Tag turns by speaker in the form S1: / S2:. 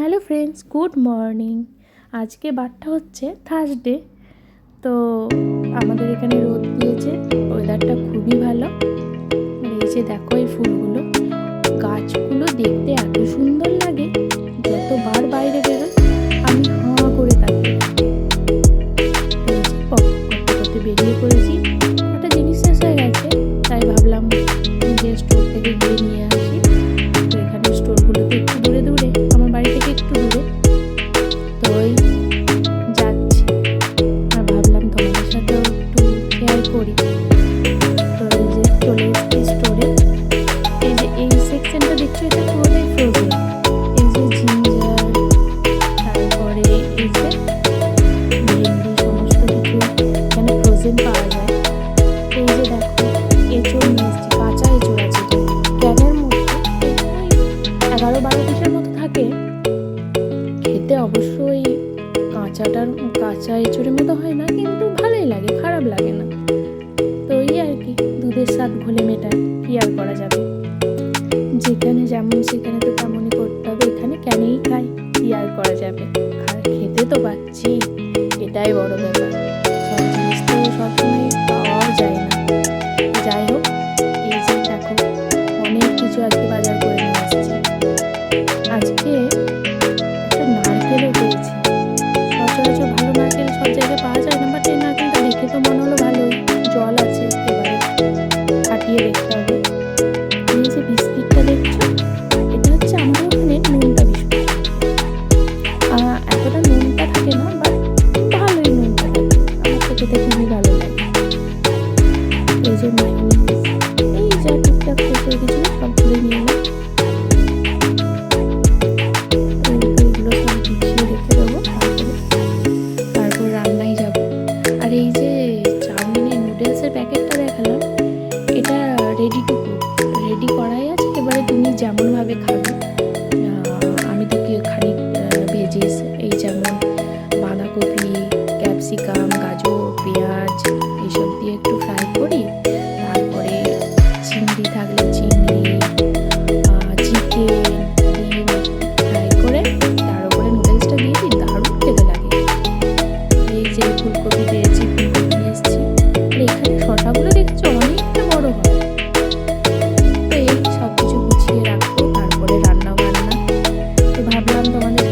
S1: Hello friends, good morning. আজকে বারটা হচ্ছে থার্সডে। তো আমাদের এখানে রোদ দিয়েছে, ওয়েদারটা খুবই ভালো। এই যে দেখো, এই ফুলগুলো, গাছগুলো দেখতে এত সুন্দর লাগে। যতবার বাইরে বেরোই আমি হাঁ করে তাকিয়ে থাকি। এই যে করতে করতে বেরিয়ে পড়েছি। একটা জিনিস শেষ হয়ে গেছে, তাই ভাবলাম যে স্টোর থেকে গিয়ে নিয়ে আসি। তো এখানে স্টোরগুলোতে একটু দূরে দূরে, আমার বাড়ি থেকে একটু দূরে। তো ওই যাচ্ছি, আর ভাবলাম তোমাদের সাথেও একটু শেয়ার করি। তো এই যে চলে এসেছি স্টোরে। এই যে এই সেকশনটা দেখছো, এটা পুরোটাই ফ্রোজেন। এই যে জিঞ্জার, তারপরে এই যে ভেন্ডি, সমস্ত কিছু এখানে ফ্রোজেন পাওয়া যায়। এই যে দেখো, এঁচড় নিয়ে এসেছি, কাঁচা এঁচড় আছে। ক্যানের মধ্যে 11-12 পিসের মতো থাকে। খেতে অবশ্যই কাঁচা এঁচড়ের মতো হয় না, কিন্তু ভালোই লাগে, খারাপ লাগে না। তো এই আর কি, দুধের স্বাদ ঘোলে মেটায়, কি আর করা যাবে। যেখানে যেমন সেখানে তো তেমনই করতে হবে। এখানে ক্যানেই খাই, কি আর করা যাবে। খেতে তো পাচ্ছি, এটাই বড় ব্যাপার। সব জিনিস তো সবসময় পাওয়াও যায় না। যাই হোক, এই যে দেখো, অনেক কিছু আজকে বাজার করে নিয়ে এসেছি। আজকে একটা নারকেলও পেয়েছি। সচরাচর ভালো নারকেল সব জায়গায় পাওয়া যায় না, বাট এই নারকেলটা দেখে তো মনে হলো ভালোই। জল আছে, এবারে ফাটিয়ে দেখতে হবে। এই যে বিস্কিটটা দেখছো, এটা হচ্ছে আমাদের ওখানে নুনটা বিস্কুট। এতটা নুনটা থাকে না, বাট ভালোই নুনটা থাকে। আমার তো খেতে খুবই ভালো লাগে। এই যে মায়োনিজ, এই যা টুকটাক কিছু কিছু সবগুলো নিয়ে এলাম। এগুলো সব গুছিয়ে রেখে দেবো, তারপর রান্নায় যাব। আর এই যে চাউমিনের নুডলসের প্যাকেটটা দেখালাম, এটা রেডি টু কুক, রেডি করাই আছে। এবারে তুমি যেমনভাবে খাবে। আমি তো খানিক ভেজিস, এই যেমন বাঁধাকপি, ক্যাপসিকাম, গাজর, পেঁয়াজ এইসব দিয়ে একটু ফ্রাই করি। তারপরে চিংড়ি থাকলে চিংড়ি, চিকেন, ডিম ফ্রাই করে তার উপরে নুডলসটা দিয়ে দিই, দারুণ খেতে লাগে। এই যে ফুলকপি পেয়েছি, ফুলকপি নিয়ে এসেছি। আর এখানে শসাগুলো দেখেছো, অনেকটা বড় হয়। তো এই সব কিছু গুছিয়ে রাখবো, তারপরে রান্না বান্না। তো ভাবলাম তোমাদের